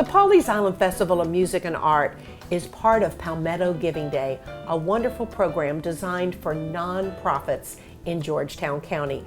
The Pawleys Island Festival of Music and Art is part of Palmetto Giving Day, a wonderful program designed for nonprofits in Georgetown County.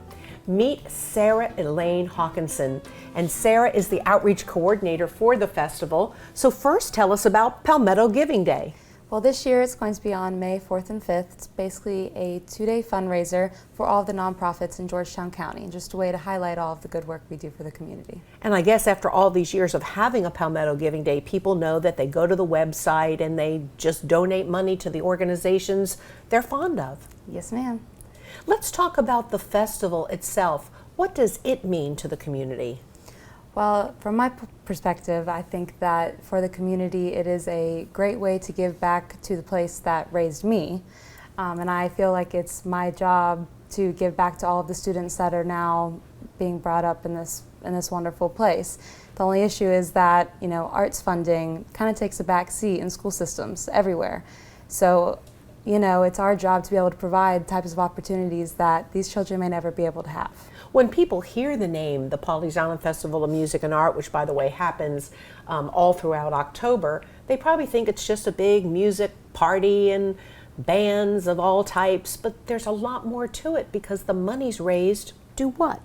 Meet Sarah Elaine Hawkinson, and Sarah is the outreach coordinator for the festival. So first, tell us about Palmetto Giving Day. Well, this year it's going to be on May 4th and 5th. It's basically a two-day fundraiser for all of the nonprofits in Georgetown County, just a way to highlight all of the good work we do for the community. And I guess after all these years of having a Palmetto Giving Day, people know that they go to the website and they just donate money to the organizations they're fond of. Yes, ma'am. Let's talk about the festival itself. What does it mean to the community? Well, from my perspective, I think that for the community, it is a great way to give back to the place that raised me. And I feel like it's my job to give back to all of the students that are now being brought up in this wonderful place. The only issue is that, arts funding kind of takes a back seat in school systems everywhere. So, it's our job to be able to provide types of opportunities that these children may never be able to have. When people hear the name, the Pawleys Island Festival of Music and Art, which by the way happens all throughout October, they probably think it's just a big music party and bands of all types, but there's a lot more to it because the money's raised do what?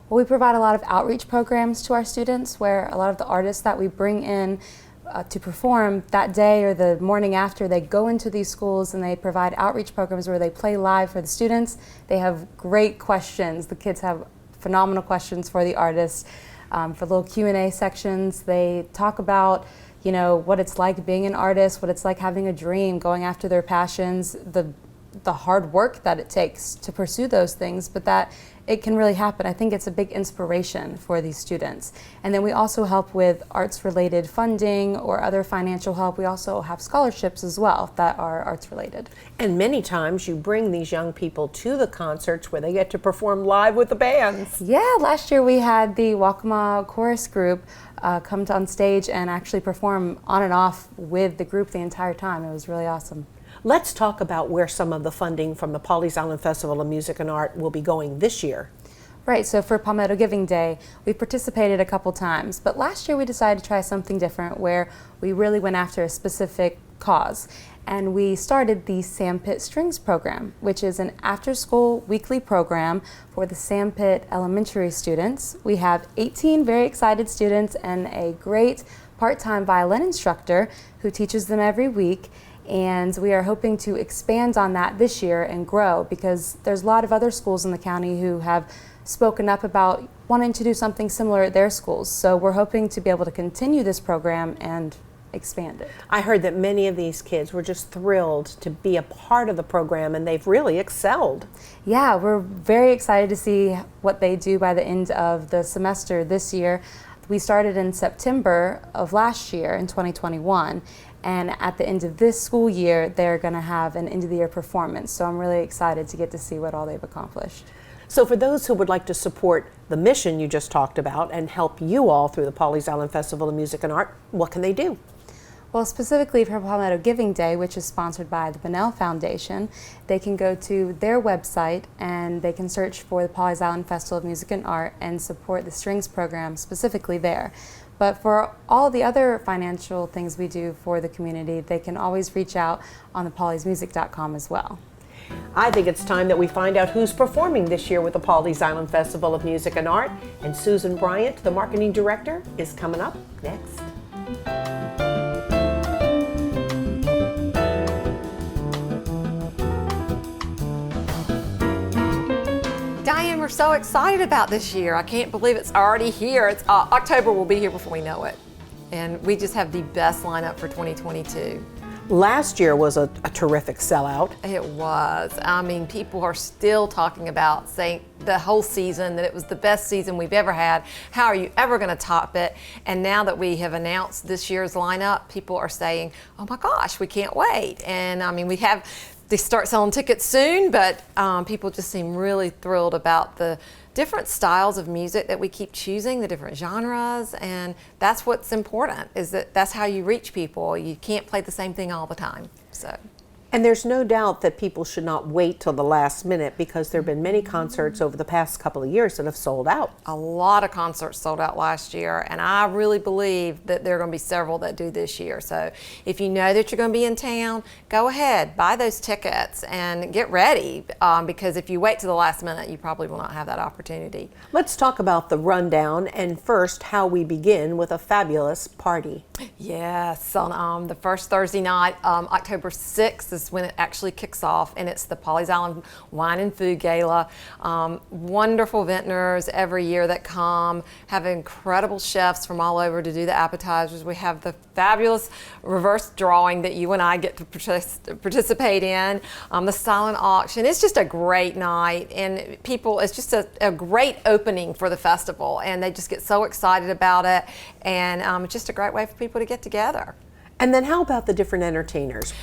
Well, we provide a lot of outreach programs to our students where a lot of the artists that we bring in to perform that day or the morning after, they go into these schools and they provide outreach programs where they play live for the students. They have great questions. The kids have phenomenal questions for the artists. For little Q&A sections, they talk about what it's like being an artist, what it's like having a dream, going after their passions, the hard work that it takes to pursue those things, but that it can really happen. I think it's a big inspiration for these students. And then we also help with arts-related funding or other financial help. We also have scholarships as well that are arts-related. And many times you bring these young people to the concerts where they get to perform live with the bands. Yeah, last year we had the Waccamaw Chorus Group come on stage and actually perform on and off with the group the entire time. It was really awesome. Let's talk about where some of the funding from the Pawleys Island Festival of Music and Art will be going this year. Right, so for Palmetto Giving Day, we participated a couple times, but last year we decided to try something different where we really went after a specific cause. And we started the Sandpit Strings program, which is an after-school weekly program for the Sandpit elementary students. We have 18 very excited students and a great part-time violin instructor who teaches them every week. And we are hoping to expand on that this year and grow because there's a lot of other schools in the county who have spoken up about wanting to do something similar at their schools. So we're hoping to be able to continue this program and expand it. I heard that many of these kids were just thrilled to be a part of the program and they've really excelled. Yeah, we're very excited to see what they do by the end of the semester this year. We started in September of last year in 2021. And at the end of this school year, they're going to have an end-of-the-year performance. So I'm really excited to get to see what all they've accomplished. So for those who would like to support the mission you just talked about and help you all through the Pawleys Island Festival of Music and Art, what can they do? Well, specifically for Palmetto Giving Day, which is sponsored by the Bunnell Foundation, they can go to their website and they can search for the Pawleys Island Festival of Music and Art and support the strings program specifically there. But for all the other financial things we do for the community, they can always reach out on thepawleysmusic.com as well. I think it's time that we find out who's performing this year with the Pawleys Island Festival of Music and Art. And Susan Bryant, the marketing director, is coming up next. Diane, we're so excited about this year. I can't believe it's already here. It's October will be here before we know it. And we just have the best lineup for 2022. Last year was a terrific sellout. It was. I mean, people are still talking about saying the whole season that it was the best season we've ever had. How are you ever going to top it? And now that we have announced this year's lineup, people are saying, oh my gosh, we can't wait. And I mean, they start selling tickets soon, but people just seem really thrilled about the different styles of music that we keep choosing, the different genres, and that's what's important, is that that's how you reach people. You can't play the same thing all the time. So. And there's no doubt that people should not wait till the last minute, because there have been many concerts over the past couple of years that have sold out. A lot of concerts sold out last year, and I really believe that there are going to be several that do this year. So if you know that you're going to be in town, go ahead, buy those tickets and get ready, because if you wait to the last minute, you probably will not have that opportunity. Let's talk about the rundown, and first how we begin with a fabulous party. Yes, on the first Thursday night, October 6th is when it actually kicks off, and it's the Pawleys Island Wine and Food Gala. Wonderful vintners every year that come, have incredible chefs from all over to do the appetizers. We have the fabulous reverse drawing that you and I get to participate in, the silent auction. It's just a great night, and people, it's just a great opening for the festival, and they just get so excited about it, and it's just a great way for people to get together. And then how about the different entertainers?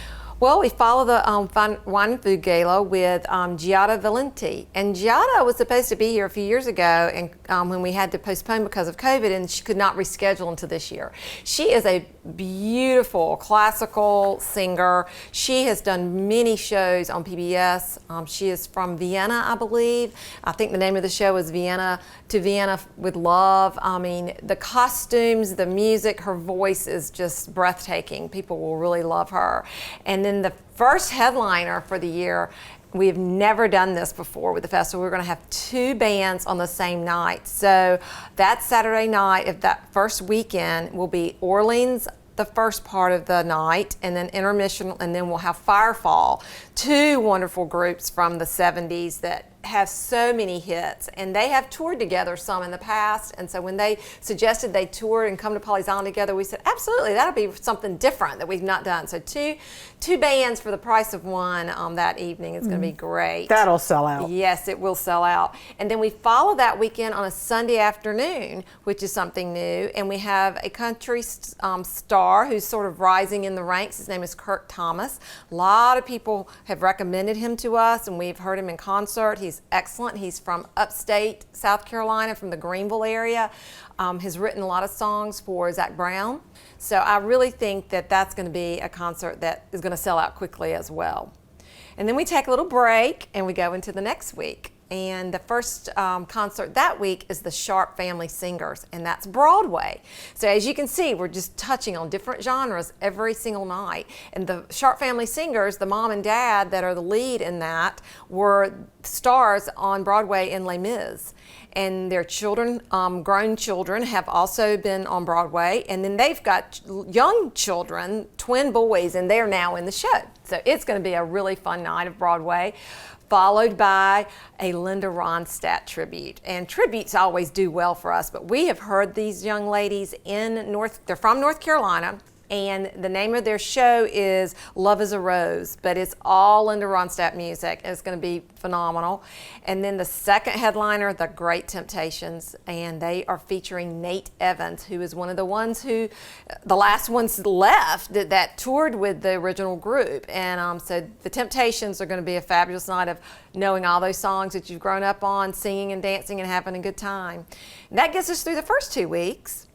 Well, we follow the Wine and Food Gala with Giada Valenti. And Giada was supposed to be here a few years ago, and when we had to postpone because of COVID, and she could not reschedule until this year. She is a beautiful classical singer. She has done many shows on PBS. She is from Vienna, I believe. I think the name of the show is Vienna to Vienna with Love. I mean, the costumes, the music, her voice is just breathtaking. People will really love her. And then the first headliner for the year, we've never done this before with the festival. We're going to have two bands on the same night. So that Saturday night of that first weekend will be Orleans the first part of the night, and then intermission, and then we'll have Firefall, two wonderful groups from the 70s that have so many hits, and they have toured together some in the past. And so when they suggested they tour and come to Pawleys Island together, we said absolutely, that'll be something different that we've not done. So two bands for the price of one that evening is going to be great. That'll sell out. Yes, it will sell out. And then we follow that weekend on a Sunday afternoon, which is something new, and we have a country star who's sort of rising in the ranks. His name is Kirk Thomas. A lot of people have recommended him to us, and we've heard him in concert. He's excellent. He's from upstate South Carolina, from the Greenville area. Has written a lot of songs for Zach Brown. So I really think that that's going to be a concert that is going to sell out quickly as well. And then we take a little break and we go into the next week. And the first concert that week is the Sharp Family Singers, and that's Broadway. So as you can see, we're just touching on different genres every single night. And the Sharp Family Singers, the mom and dad that are the lead in that, were stars on Broadway in Les Mis. And their children, grown children, have also been on Broadway. And then they've got young children, twin boys, and they're now in the show. So it's going to be a really fun night of Broadway, followed by a Linda Ronstadt tribute. And tributes always do well for us, but we have heard these young ladies they're from North Carolina, and the name of their show is Love is a Rose, but it's all Linda Ronstadt music, and it's going to be phenomenal. And then the second headliner, The Great Temptations, and they are featuring Nate Evans, who is one of the ones who, the last ones left that toured with the original group. And so the Temptations are going to be a fabulous night of knowing all those songs that you've grown up on, singing and dancing and having a good time. And that gets us through the first 2 weeks.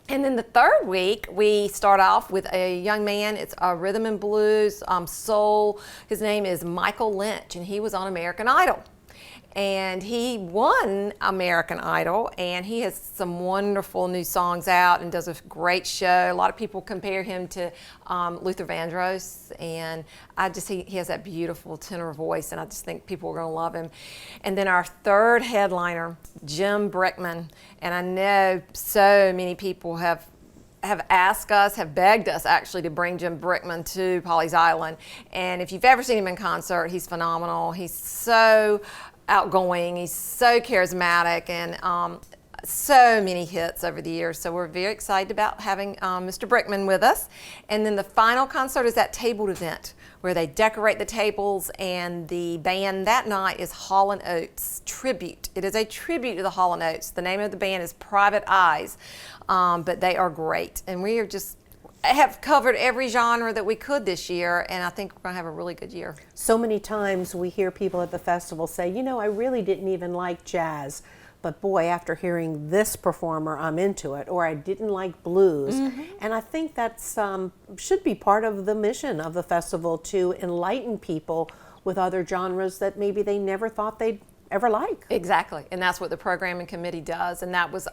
And then the third week, we start off with a young man. It's a rhythm and blues, soul. His name is Michael Lynch, and he was on American Idol. And he won American Idol, and he has some wonderful new songs out and does a great show. A lot of people compare him to Luther Vandross, and he has that beautiful tenor voice, and I just think people are going to love him. And then our third headliner, Jim Brickman, and I know so many people have asked us, have begged us actually to bring Jim Brickman to Pawleys Island. And if you've ever seen him in concert, he's phenomenal. He's so outgoing, he's so charismatic, and so many hits over the years. So we're very excited about having Mr. Brickman with us. And then the final concert is that tabled event where they decorate the tables, and the band that night is Hall & Oates Tribute. It is a tribute to the Hall & Oates. The name of the band is Private Eyes, but they are great. And we have covered every genre that we could this year, and I think we're going to have a really good year. So many times we hear people at the festival say, I really didn't even like jazz, but boy, after hearing this performer, I'm into it, or I didn't like blues. And I think that's should be part of the mission of the festival, to enlighten people with other genres that maybe they never thought they'd ever like. Exactly, and that's what the programming committee does, and that was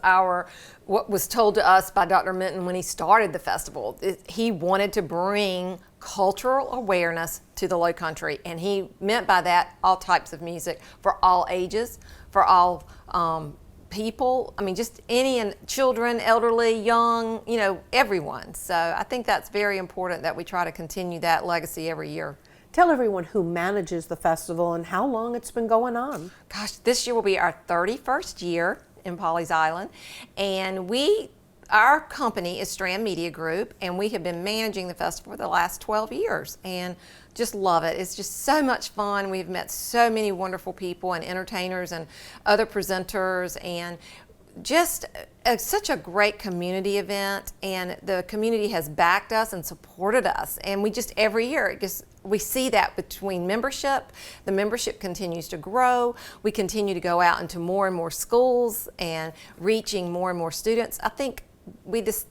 what was told to us by Dr. Minton when he started the festival. He wanted to bring cultural awareness to the Low Country, and he meant by that all types of music for all ages, for all people. I mean, just any children, elderly, young, everyone. So I think that's very important that we try to continue that legacy every year. Tell everyone who manages the festival and how long it's been going on. Gosh, this year will be our 31st year in Pawleys Island, and our company is Strand Media Group, and we have been managing the festival for the last 12 years, and just love it. It's just so much fun. We've met so many wonderful people and entertainers and other presenters, and just such a great community event, and the community has backed us and supported us, and we just every year we see that between membership. The membership continues to grow. We continue to go out into more and more schools and reaching more and more students. I think we just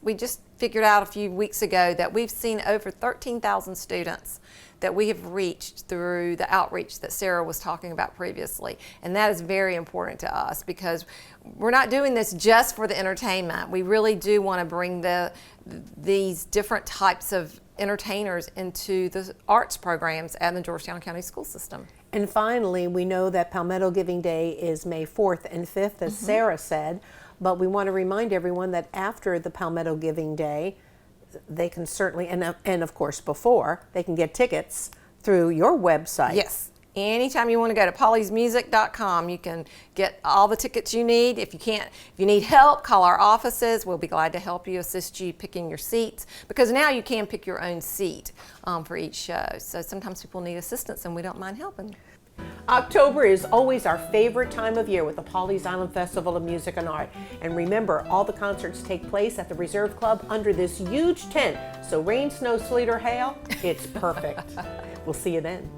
figured out a few weeks ago that we've seen over 13,000 students that we have reached through the outreach that Sarah was talking about previously. And that is very important to us, because we're not doing this just for the entertainment. We really do want to bring these different types of entertainers into the arts programs at the Georgetown County School System. And finally, we know that Palmetto Giving Day is May 4th and 5th, as Sarah said, but we want to remind everyone that after the Palmetto Giving Day, they can certainly, and of course before, they can get tickets through your website. Yes. Anytime you want to go to pawleysmusic.com, you can get all the tickets you need. If you need help, call our offices. We'll be glad to help you, assist you picking your seats, because now you can pick your own seat for each show. So sometimes people need assistance, and we don't mind helping. October is always our favorite time of year with the Pawleys Island Festival of Music and Art. And remember, all the concerts take place at the Reserve Club under this huge tent. So rain, snow, sleet, or hail, it's perfect. We'll see you then.